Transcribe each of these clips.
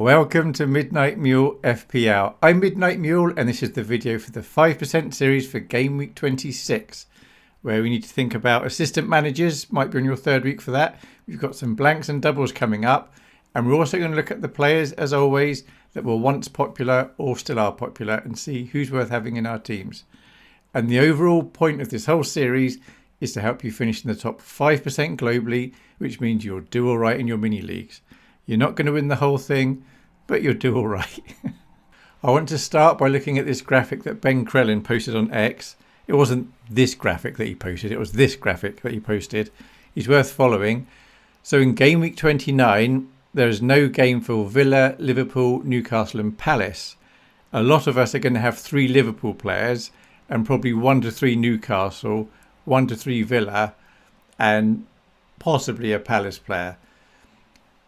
Welcome to Midnight Mule FPL. I'm Midnight Mule and this is the video for the 5% series for Game Week 26, where we need to think about assistant managers. Might be on your third week for that. We've got some blanks and doubles coming up, and we're also going to look at the players, as always, that were once popular or still are popular and see who's worth having in our teams. And the overall point of this whole series is to help you finish in the top 5% globally, which means you'll do all right in your mini leagues. You're not going to win the whole thing, but you'll do all right. I want to start by looking at this graphic that Ben Crellin posted on X. It wasn't this graphic that he posted, it was this graphic that he posted. He's worth following. So in Game Week 29, there is no game for Villa, Liverpool, Newcastle and Palace. A lot of us are going to have 3 Liverpool players and probably 1 to 3 Newcastle, 1 to 3 Villa and possibly a Palace player.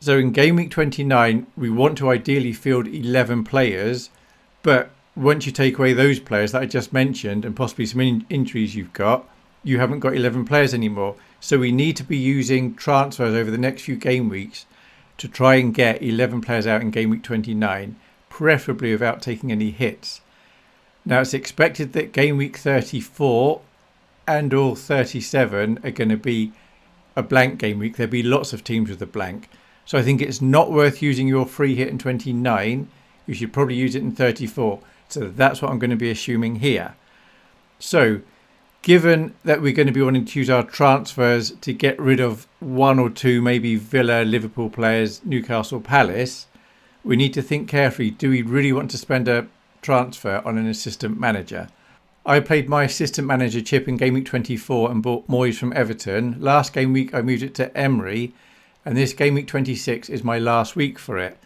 So in Game Week 29, we want to ideally field 11 players, but once you take away those players that I just mentioned and possibly some injuries you've got, you haven't got 11 players anymore. So we need to be using transfers over the next few game weeks to try and get 11 players out in Game Week 29, preferably without taking any hits. Now it's expected that Game Week 34 and all 37 are going to be a blank game week. There'll be lots of teams with a blank. So I think it's not worth using your free hit in 29. You should probably use it in 34. So that's what I'm going to be assuming here. So given that we're going to be wanting to use our transfers to get rid of 1 or 2, maybe Villa, Liverpool players, Newcastle, Palace, we need to think carefully. Do we really want to spend a transfer on an assistant manager? I played my assistant manager chip in Game Week 24 and bought Moyes from Everton. Last game week I moved it to Emery. And this Game Week 26 is my last week for it.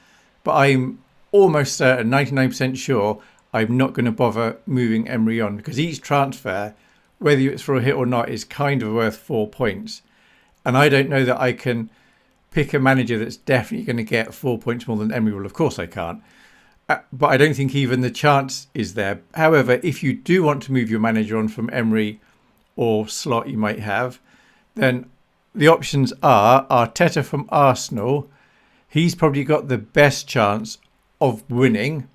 But I'm almost certain, 99% sure, I'm not going to bother moving Emery on. Because each transfer, whether it's for a hit or not, is kind of worth 4 points. And I don't know that I can pick a manager that's definitely going to get 4 points more than Emery. Well, of course I can't. But I don't think even the chance is there. However, if you do want to move your manager on from Emery or slot you might have, then the options are Arteta from Arsenal. He's probably got the best chance of winning,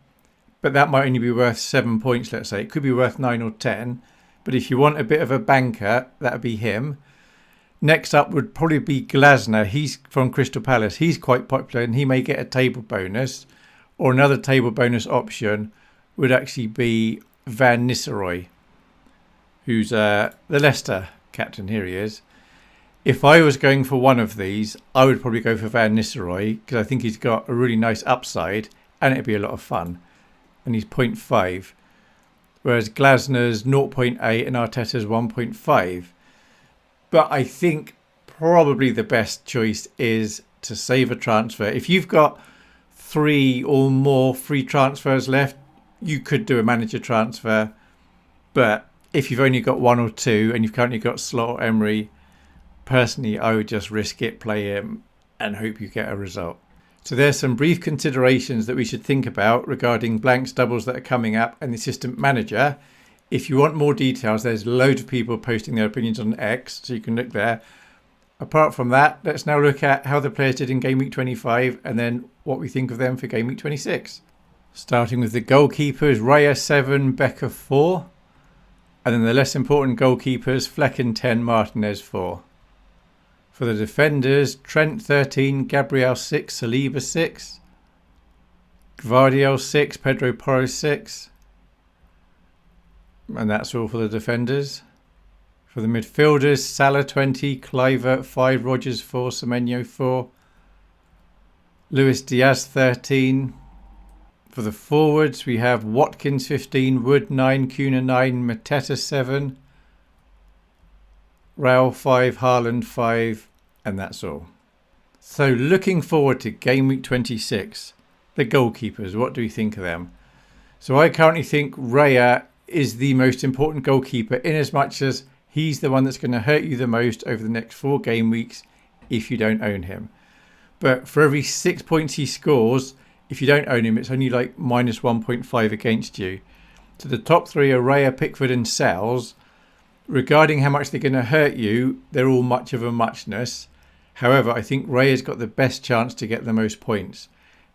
but that might only be worth 7 points, let's say. It could be worth 9 or 10. But if you want a bit of a banker, that would be him. Next up would probably be Glasner. He's from Crystal Palace. He's quite popular and he may get a table bonus. Or another table bonus option would actually be Van Nistelrooy, who's the Leicester captain. Here he is. If I was going for one of these, I would probably go for Van Nistelrooy because I think he's got a really nice upside and it'd be a lot of fun. And he's 0.5, whereas Glasner's 0.8 and Arteta's 1.5. But I think probably the best choice is to save a transfer. If you've got 3 or more free transfers left, you could do a manager transfer. But if you've only got 1 or 2 and you've currently got Slot or Emery, personally, I would just risk it, play him, and hope you get a result. So there's some brief considerations that we should think about regarding blanks, doubles that are coming up and the assistant manager. If you want more details, there's loads of people posting their opinions on X, so you can look there. Apart from that, let's now look at how the players did in Game Week 25 and then what we think of them for Game Week 26. Starting with the goalkeepers, Raya 7, Becker 4. And then the less important goalkeepers, Flecken 10, Martinez 4. For the defenders, Trent 13, Gabriel 6, Saliba 6, Gvardiol 6, Pedro Porro 6. And that's all for the defenders. For the midfielders, Salah 20, Kluivert 5, Rodgers 4, Semenyo 4, Luis Diaz 13. For the forwards, we have Watkins 15, Wood 9, Kuna 9, Mateta 7, Raul 5, Haaland 5, and that's all. So looking forward to Game Week 26, the goalkeepers, what do we think of them? So I currently think Raya is the most important goalkeeper in as much as he's the one that's going to hurt you the most over the next 4 game weeks if you don't own him. But for every 6 points he scores, if you don't own him, it's only like minus 1.5 against you. So the top 3 are Raya, Pickford and Sells. Regarding how much they're going to hurt you, they're all much of a muchness. However, I think Raya's got the best chance to get the most points.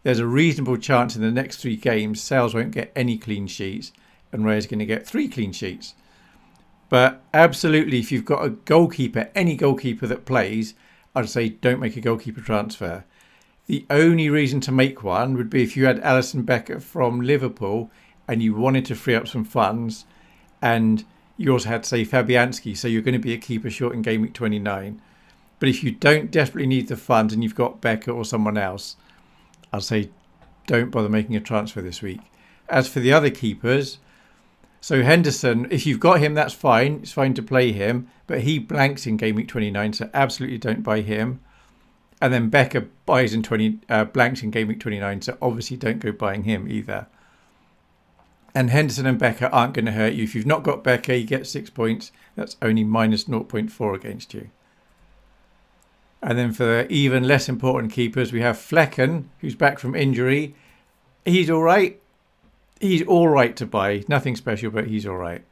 there's a reasonable chance in the next 3 games Sales won't get any clean sheets and Ray's going to get 3 clean sheets. But absolutely, if you've got a goalkeeper, any goalkeeper that plays, I'd say don't make a goalkeeper transfer. The only reason to make one would be if you had Alisson Becker from Liverpool and you wanted to free up some funds, and you also had, say, Fabianski, so you're going to be a keeper short in Game Week 29. But if you don't desperately need the funds and you've got Becker or someone else, I'd say don't bother making a transfer this week. As for the other keepers, so Henderson, if you've got him, that's fine. It's fine to play him, but he blanks in Game Week 29, so absolutely don't buy him. And then Becker blanks in Game Week 29, so obviously don't go buying him either. And Henderson and Becker aren't going to hurt you. If you've not got Becker, you get 6 points. That's only minus 0.4 against you. And then for the even less important keepers, we have Flecken, who's back from injury. He's all right. He's all right to buy. Nothing special, but he's all right.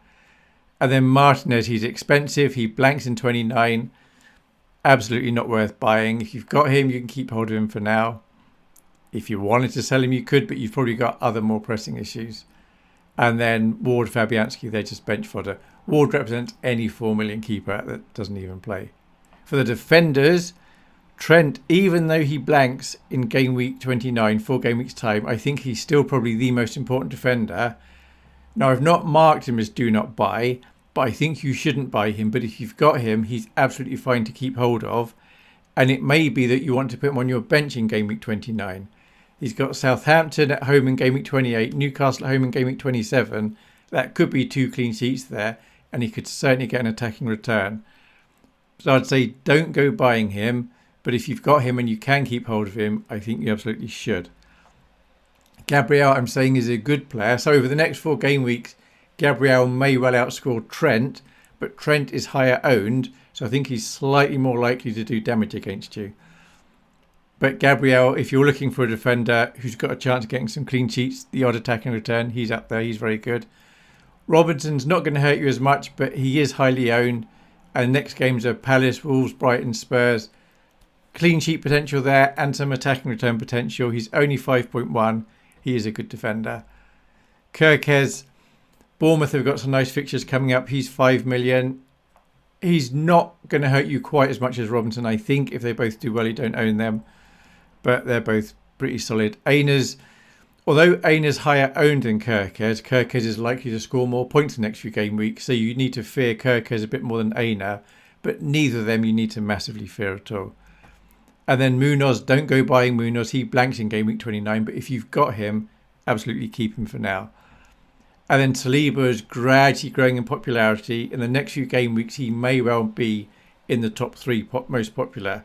And then Martinez, he's expensive. He blanks in 29. Absolutely not worth buying. If you've got him, you can keep hold of him for now. If you wanted to sell him, you could, but you've probably got other more pressing issues. And then Ward, Fabianski, they're just bench fodder. Ward represents any 4 million keeper that doesn't even play. For the defenders, Trent, even though he blanks in Game Week 29, 4 game weeks time, I think he's still probably the most important defender. Now, I've not marked him as do not buy, but I think you shouldn't buy him. But if you've got him, he's absolutely fine to keep hold of. And it may be that you want to put him on your bench in Game Week 29. He's got Southampton at home in Game Week 28, Newcastle at home in Game Week 27. That could be 2 clean sheets there, and he could certainly get an attacking return. So I'd say don't go buying him, but if you've got him and you can keep hold of him, I think you absolutely should. Gabriel, I'm saying, is a good player. So over the next 4 game weeks, Gabriel may well outscore Trent, but Trent is higher owned, so I think he's slightly more likely to do damage against you. But Gabriel, if you're looking for a defender who's got a chance of getting some clean sheets, the odd attacking return, he's up there. He's very good. Robinson's not going to hurt you as much, but he is highly owned. And next games are Palace, Wolves, Brighton, Spurs. Clean sheet potential there and some attacking return potential. He's only 5.1. He is a good defender. Kirkes, Bournemouth have got some nice fixtures coming up. He's 5 million. He's not going to hurt you quite as much as Robinson, I think. If they both do well, you don't own them. But they're both pretty solid. Although Aina's higher owned than Kirkes is likely to score more points the next few game weeks. So you need to fear Kirkes a bit more than Aina. But neither of them you need to massively fear at all. And then Munoz, don't go buying Munoz. He blanks in game week 29. But if you've got him, absolutely keep him for now. And then Saliba is gradually growing in popularity. In the next few game weeks, he may well be in the top 3 most popular.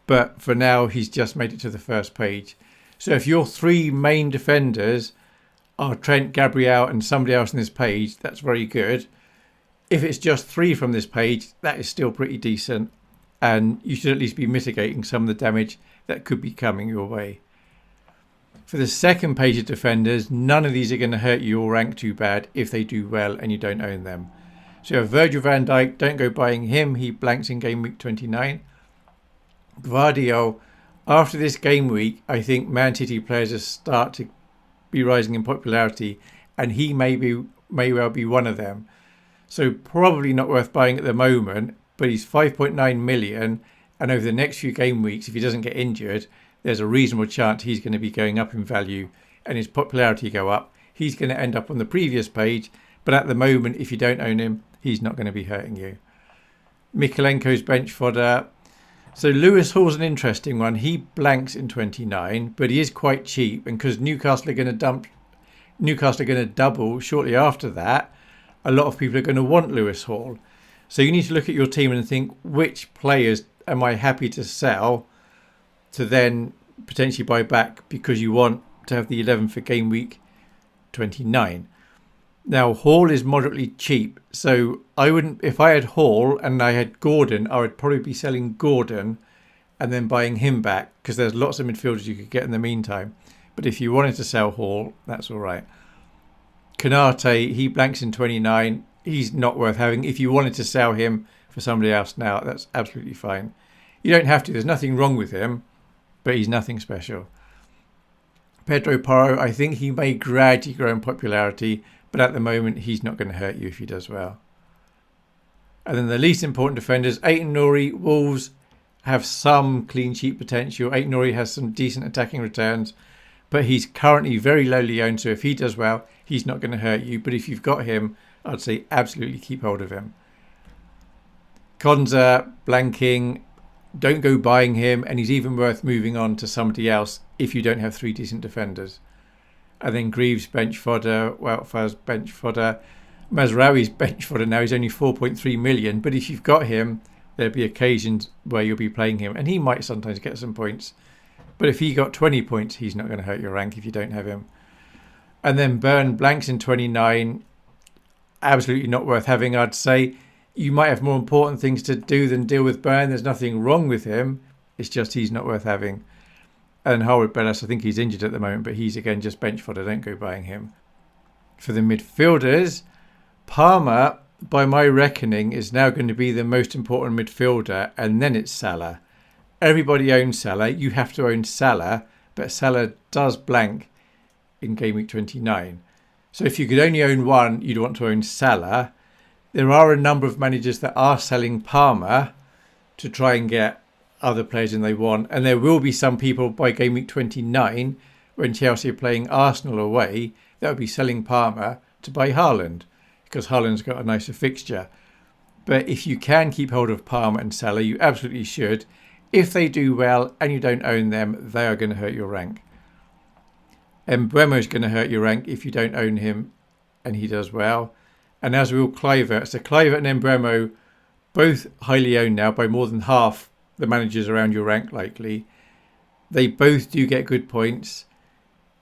But for now, he's just made it to the first page. So if your 3 main defenders are Trent, Gabriel and somebody else on this page, that's very good. If it's just 3 from this page, that is still pretty decent. And you should at least be mitigating some of the damage that could be coming your way. For the second page of defenders, none of these are going to hurt you or rank too bad if they do well and you don't own them. So you have Virgil van Dijk, don't go buying him. He blanks in game week 29. Gvardiol, after this game week, I think Man City players will start to be rising in popularity and he may well be one of them. So probably not worth buying at the moment, but he's 5.9 million and over the next few game weeks, if he doesn't get injured, there's a reasonable chance he's going to be going up in value and his popularity go up. He's going to end up on the previous page, but at the moment, if you don't own him, he's not going to be hurting you. Mikalenko's bench fodder. So Lewis Hall's an interesting one. He blanks in 29, but he is quite cheap. And because Newcastle are going to double shortly after that, a lot of people are going to want Lewis Hall. So you need to look at your team and think, which players am I happy to sell to then potentially buy back because you want to have the 11 for game week 29. Now, Hall is moderately cheap. So I wouldn't, if I had Hall and I had Gordon, I would probably be selling Gordon and then buying him back because there's lots of midfielders you could get in the meantime. But if you wanted to sell Hall, that's all right. Konate, he blanks in 29. He's not worth having. If you wanted to sell him for somebody else now, that's absolutely fine. You don't have to. There's nothing wrong with him, but he's nothing special. Pedro Porro, I think he may gradually grow in popularity, but at the moment he's not going to hurt you if he does well. And then the least important defenders, Aiton Nori, Wolves have some clean sheet potential. Aiton Nori has some decent attacking returns, but he's currently very lowly owned, so if he does well, he's not going to hurt you. But if you've got him, I'd say absolutely keep hold of him. Konza, blanking, don't go buying him, and he's even worth moving on to somebody else if you don't have 3 decent defenders. And then Greaves, bench fodder, Woutfaz, bench fodder. Mazraoui's bench fodder now, he's only 4.3 million, but if you've got him, there'll be occasions where you'll be playing him, and he might sometimes get some points. But if he got 20 points, he's not going to hurt your rank if you don't have him. And then Burn, blanks in 29, absolutely not worth having, I'd say. You might have more important things to do than deal with Burn. There's nothing wrong with him. It's just he's not worth having. And Howard Bellis, I think he's injured at the moment, but he's again just bench fodder. Don't go buying him. For the midfielders, Palmer, by my reckoning, is now going to be the most important midfielder, and then it's Salah. Everybody owns Salah. You have to own Salah, but Salah does blank in Game Week 29. So if you could only own one, you'd want to own Salah. There are a number of managers that are selling Palmer to try and get other players than they want. And there will be some people by Game Week 29, when Chelsea are playing Arsenal away, that will be selling Palmer to buy Haaland, because Haaland's got a nicer fixture. But if you can keep hold of Palmer and Salah, you absolutely should. If they do well and you don't own them, they are going to hurt your rank. Mbeumo is going to hurt your rank if you don't own him and he does well. And as will Kluivert. So Kluivert and Mbeumo, both highly owned now by more than half the managers around your rank likely. They both do get good points.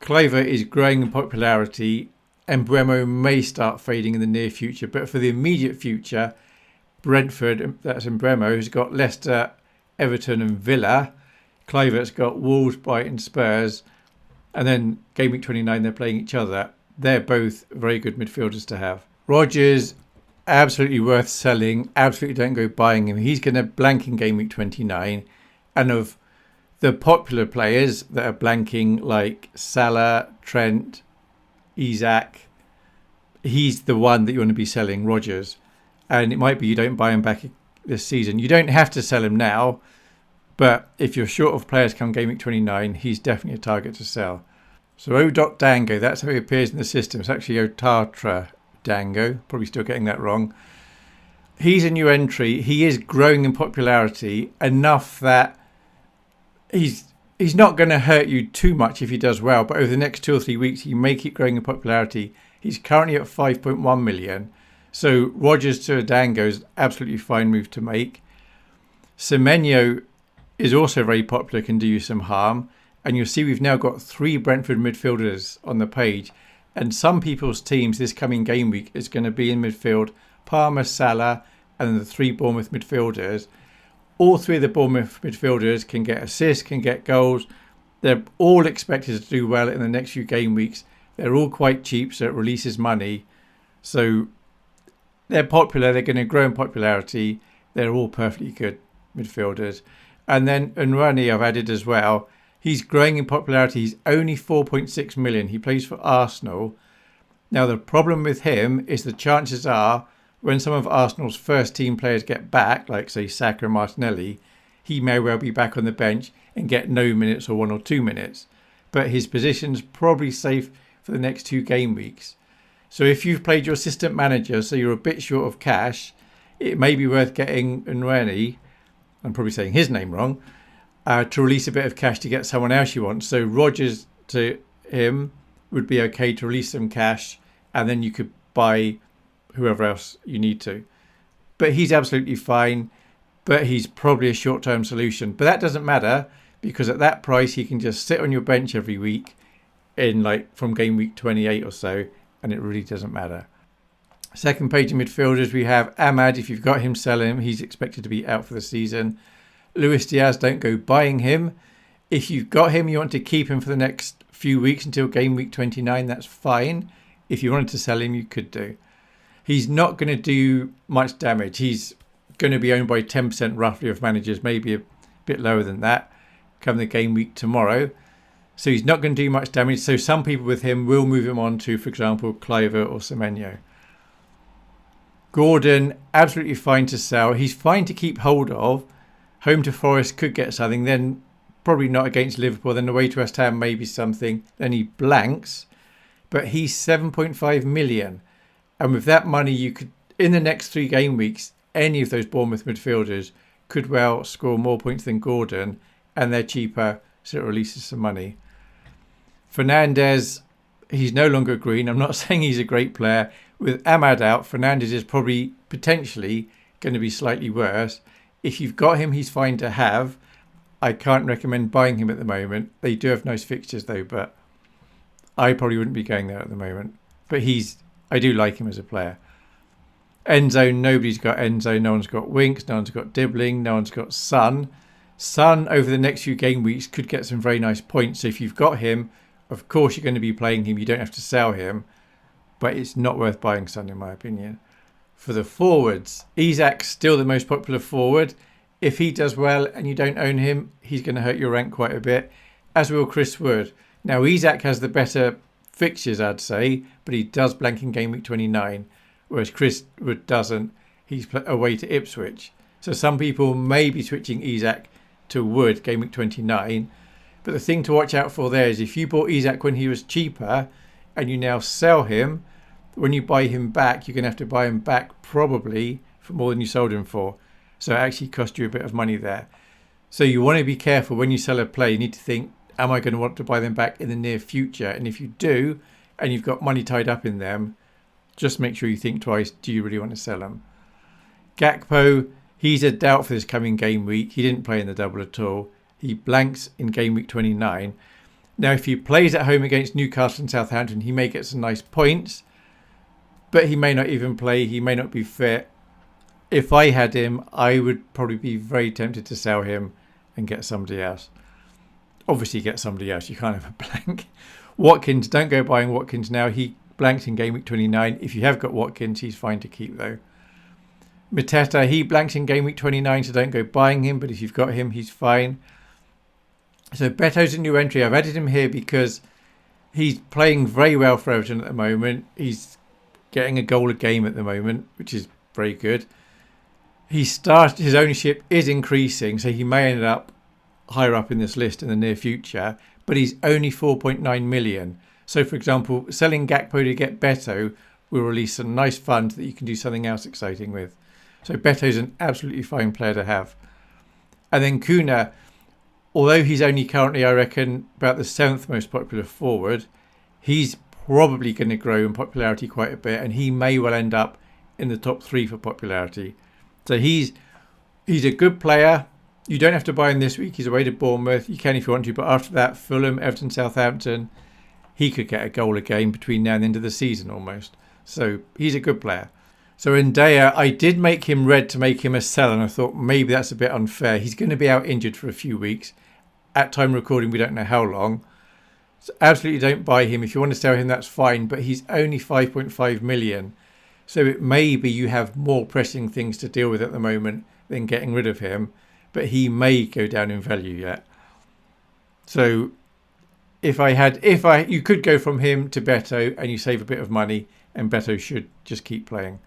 Kluivert is growing in popularity. Mbeumo may start fading in the near future. But for the immediate future, Brentford, that's Mbeumo, who's got Leicester, Everton and Villa. Kluivert's got Wolves, Brighton, Spurs. And then Game Week 29, they're playing each other. They're both very good midfielders to have. Rodgers, absolutely worth selling. Absolutely don't go buying him. He's going to blank in Game Week 29. And of the popular players that are blanking, like Salah, Trent, Isak, he's the one that you want to be selling, Rodgers. And it might be you don't buy him back this season. You don't have to sell him now. But if you're short of players come Game Week 29, he's definitely a target to sell. So O.Dango, that's how he appears in the system. It's actually Otatra Dango. Probably still getting that wrong. He's a new entry. He is growing in popularity enough that he's not going to hurt you too much if he does well. But over the next 2 or 3 weeks, he may keep growing in popularity. He's currently at 5.1 million. So Rodgers to Dango is absolutely fine move to make. Semenyo is also very popular, can do you some harm. And you'll see we've now got 3 Brentford midfielders on the page. And some people's teams this coming game week is going to be in midfield. Palmer, Salah, and the 3 Bournemouth midfielders. All 3 of the Bournemouth midfielders can get assists, can get goals. They're all expected to do well in the next few game weeks. They're all quite cheap, so it releases money. So they're popular. They're going to grow in popularity. They're all perfectly good midfielders. And then Unrani I've added as well. He's growing in popularity. He's only 4.6 million. He plays for Arsenal. Now, the problem with him is the chances are when some of Arsenal's first team players get back, like, say, Saka and Martinelli, he may well be back on the bench and get no minutes or 1 or 2 minutes. But his position's probably safe for the next 2 game weeks. So if you've played your assistant manager, so you're a bit short of cash, it may be worth getting Unrani, I'm probably saying his name wrong, to release a bit of cash to get someone else you want. So Rodgers to him would be okay to release some cash, and then you could buy whoever else you need to. But he's absolutely fine, but he's probably a short-term solution. But that doesn't matter, because at that price he can just sit on your bench every week in from game week 28 or so, and it really doesn't matter. Second page of midfielders, we have Ahmad. If you've got him, sell him. He's expected to be out for the season. Luis Diaz, don't go buying him. If you've got him, you want to keep him for the next few weeks until game week 29, that's fine. If you wanted to sell him, you could do. He's not going to do much damage. He's going to be owned by 10% roughly of managers, maybe a bit lower than that, come the game week tomorrow. So he's not going to do much damage. So some people with him will move him on to, for example, Cliver or Semenyo. Gordon, absolutely fine to sell. He's fine to keep hold of. Home to Forest could get something. Then probably not against Liverpool. Then away to West Ham, maybe something. Then he blanks. But he's 7.5 million. And with that money, you could, in the next 3 game weeks, any of those Bournemouth midfielders could well score more points than Gordon. And they're cheaper, so it releases some money. Fernandes, he's no longer green. I'm not saying he's a great player. With Ahmad out, Fernandes is probably potentially going to be slightly worse. If you've got him, he's fine to have. I can't recommend buying him at the moment. They do have nice fixtures though, but I probably wouldn't be going there at the moment. But I do like him as a player. Enzo, nobody's got Enzo. No one's got Winks. No one's got Dibbling. No one's got Son. Son, over the next few game weeks, could get some very nice points. So if you've got him, of course you're going to be playing him. You don't have to sell him. But it's not worth buying Son, in my opinion. For the forwards, Isak's still the most popular forward. If he does well and you don't own him, he's going to hurt your rank quite a bit, as will Chris Wood. Now, Isak has the better fixtures, I'd say, but he does blank in game week 29, whereas Chris Wood doesn't. He's away to Ipswich. So some people may be switching Isak to Wood game week 29. But the thing to watch out for there is if you bought Isak when he was cheaper and you now sell him, when you buy him back, you're going to have to buy him back probably for more than you sold him for. So it actually cost you a bit of money there. So you want to be careful when you sell a player. You need to think, am I going to want to buy them back in the near future? And if you do, and you've got money tied up in them, just make sure you think twice, do you really want to sell them? Gakpo, he's a doubt for this coming game week. He didn't play in the double at all. He blanks in game week 29. Now, if he plays at home against Newcastle and Southampton, he may get some nice points. But he may not even play. He may not be fit. If I had him, I would probably be very tempted to sell him and get somebody else. Obviously, get somebody else. You can't have a blank. Watkins, don't go buying Watkins now. He blanked in game week 29. If you have got Watkins, he's fine to keep though. Mateta, he blanked in game week 29, so don't go buying him. But if you've got him, he's fine. So Beto's a new entry. I've added him here because he's playing very well for Everton at the moment. He's getting a goal a game at the moment, which is very good. His ownership is increasing, so he may end up higher up in this list in the near future, but he's only 4.9 million. So, for example, selling Gakpo to get Beto will release some nice funds that you can do something else exciting with. So Beto's an absolutely fine player to have. And then Kuna, although he's only currently, I reckon, about the 7th most popular forward, he's probably going to grow in popularity quite a bit, and he may well end up in the top 3 for popularity. So he's a good player. You don't have to buy him this week. He's away to Bournemouth. You can if you want to, but after that, Fulham, Everton, Southampton, he could get a goal a game between now and the end of the season almost. So he's a good player. So Ndaya, I did make him red to make him a sell, and I thought maybe that's a bit unfair. He's going to be out injured for a few weeks. At time recording, we don't know how long. So absolutely don't buy him. If you want to sell him, that's fine. But he's only 5.5 million. So it may be you have more pressing things to deal with at the moment than getting rid of him. But he may go down in value yet. So you could go from him to Beto and you save a bit of money, and Beto should just keep playing.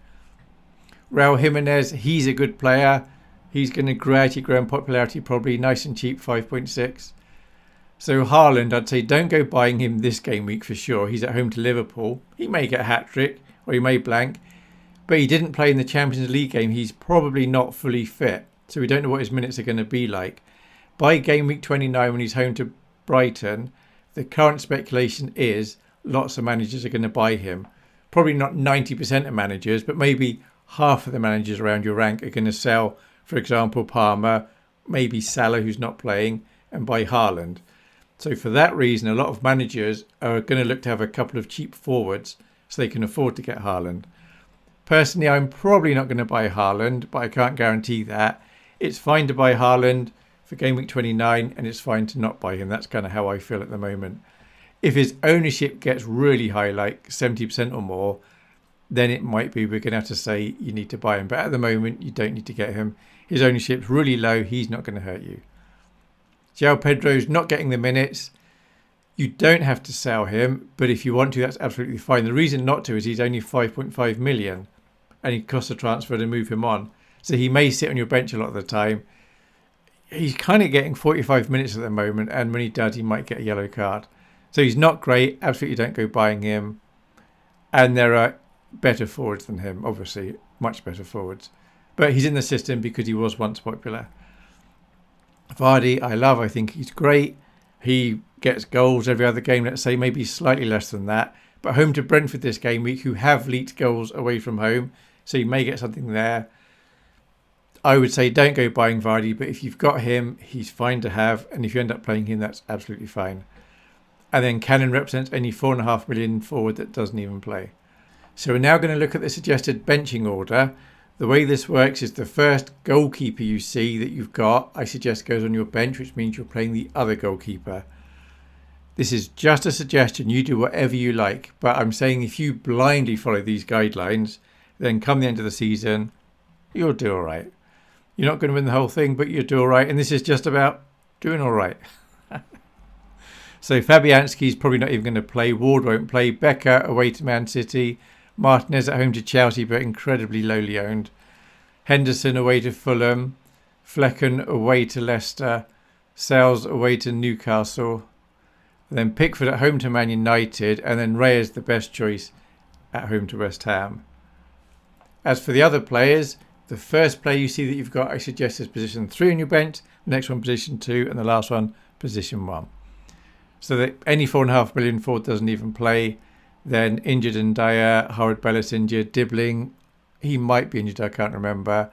Raul Jimenez, he's a good player. He's going to gradually grow in popularity, probably nice and cheap, 5.6. So Haaland, I'd say don't go buying him this game week for sure. He's at home to Liverpool. He may get a hat-trick or he may blank. But he didn't play in the Champions League game. He's probably not fully fit. So we don't know what his minutes are going to be like. By game week 29, when he's home to Brighton, the current speculation is lots of managers are going to buy him. Probably not 90% of managers, but maybe half of the managers around your rank are going to sell, for example, Palmer, maybe Salah, who's not playing, and buy Haaland. So for that reason, a lot of managers are going to look to have a couple of cheap forwards so they can afford to get Haaland. Personally, I'm probably not going to buy Haaland, but I can't guarantee that. It's fine to buy Haaland for game week 29, and it's fine to not buy him. That's kind of how I feel at the moment. If his ownership gets really high, like 70% or more, then it might be we're going to have to say you need to buy him. But at the moment, you don't need to get him. His ownership's really low. He's not going to hurt you. João Pedro's not getting the minutes. You don't have to sell him, but if you want to, that's absolutely fine. The reason not to is he's only 5.5 million and he costs a transfer to move him on. So he may sit on your bench a lot of the time. He's kind of getting 45 minutes at the moment, and when he does, he might get a yellow card. So he's not great. Absolutely don't go buying him. And there are better forwards than him, obviously, much better forwards. But he's in the system because he was once popular. Vardy, I love. I think he's great. He gets goals every other game, let's say, maybe slightly less than that. But home to Brentford this game week, who have leaked goals away from home. So you may get something there. I would say don't go buying Vardy, but if you've got him, he's fine to have. And if you end up playing him, that's absolutely fine. And then Cannon represents any 4.5 million forward that doesn't even play. So we're now going to look at the suggested benching order. The way this works is the first goalkeeper you see that you've got, I suggest goes on your bench, which means you're playing the other goalkeeper. This is just a suggestion. You do whatever you like. But I'm saying if you blindly follow these guidelines, then come the end of the season, you'll do all right. You're not going to win the whole thing, but you'll do all right. And this is just about doing all right. So Fabianski's probably not even going to play. Ward won't play. Becker away to Man City. Martinez at home to Chelsea, but incredibly lowly owned. Henderson away to Fulham. Flecken away to Leicester. Sales away to Newcastle. And then Pickford at home to Man United. And then Reyes the best choice at home to West Ham. As for the other players, the first player you see that you've got, I suggest is position 3 on your bench. The next one position 2. And the last one position 1. So that any 4.5 million forward doesn't even play. Then injured and Dyer, Howard Bellis injured, Dibbling, he might be injured, I can't remember.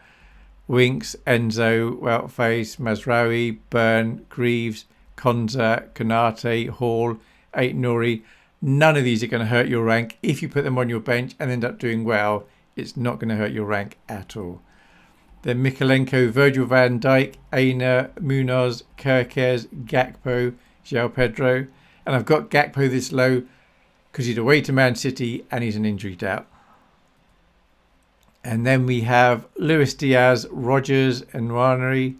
Winks, Enzo, Weltface, Mazraoui, Byrne, Greaves, Konza, Konate, Hall, Ait-Nouri. None of these are going to hurt your rank. If you put them on your bench and end up doing well, it's not going to hurt your rank at all. Then Mikalenko, Virgil van Dijk, Aina, Munoz, Kerkez, Gakpo, João Pedro. And I've got Gakpo this low because he's away to Man City and he's an injury doubt. And then we have Luis Diaz, Rogers, Nwaneri.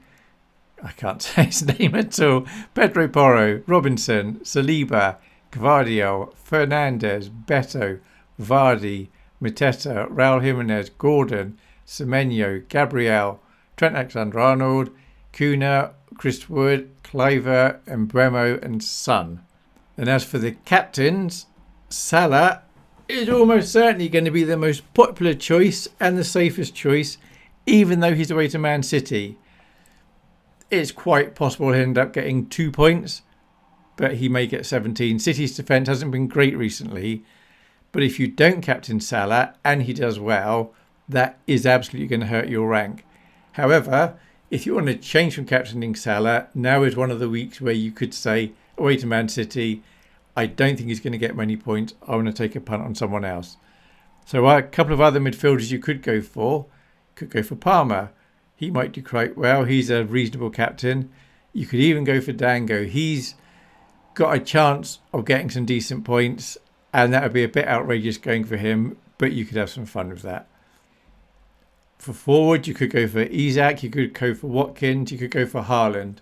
I can't say his name at all. Pedro Porro, Robinson, Saliba, Gvardiol, Fernandez, Beto, Vardy, Mateta, Raul Jimenez, Gordon, Semenyo, Gabriel, Trent Alexander-Arnold, Kuna, Chris Wood, Cliver, Mbeumo and Son. And as for the captains, Salah is almost certainly going to be the most popular choice and the safest choice, even though he's away to Man City. It's quite possible he'll end up getting 2 points, but he may get 17. City's defence hasn't been great recently, but if you don't captain Salah and he does well, that is absolutely going to hurt your rank. However, if you want to change from captaining Salah, now is one of the weeks where you could say, away to Man City, I don't think he's going to get many points. I want to take a punt on someone else. So a couple of other midfielders you could go for. Could go for Palmer. He might do quite well. He's a reasonable captain. You could even go for Dango. He's got a chance of getting some decent points, and that would be a bit outrageous going for him, but you could have some fun with that. For forward, you could go for Isak. You could go for Watkins. You could go for Haaland.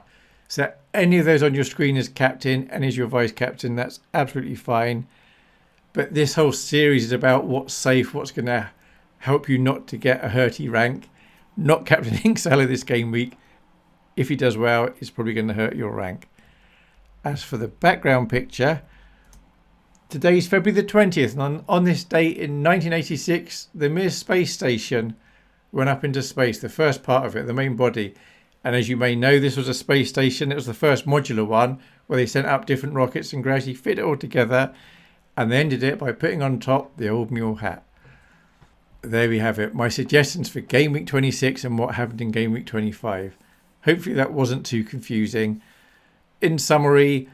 So any of those on your screen as captain and as your vice captain, that's absolutely fine. But this whole series is about what's safe, what's going to help you not to get a hurty rank. Not captaining Salah this game week. If he does well, it's probably going to hurt your rank. As for the background picture, today's February the 20th. And on this date in 1986, the Mir space station went up into space, the first part of it, the main body. And as you may know, this was a space station. It was the first modular one where they sent up different rockets and gradually fit it all together. And they ended it by putting on top the old mule hat. There we have it. My suggestions for Game Week 26 and what happened in Game Week 25. Hopefully that wasn't too confusing. In summary,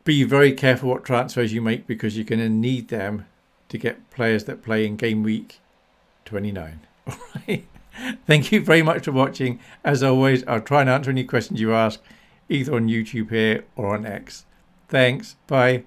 be very careful what transfers you make because you're going to need them to get players that play in Game Week 29. All right. Thank you very much for watching. As always, I'll try and answer any questions you ask, either on YouTube here or on X. Thanks. Bye.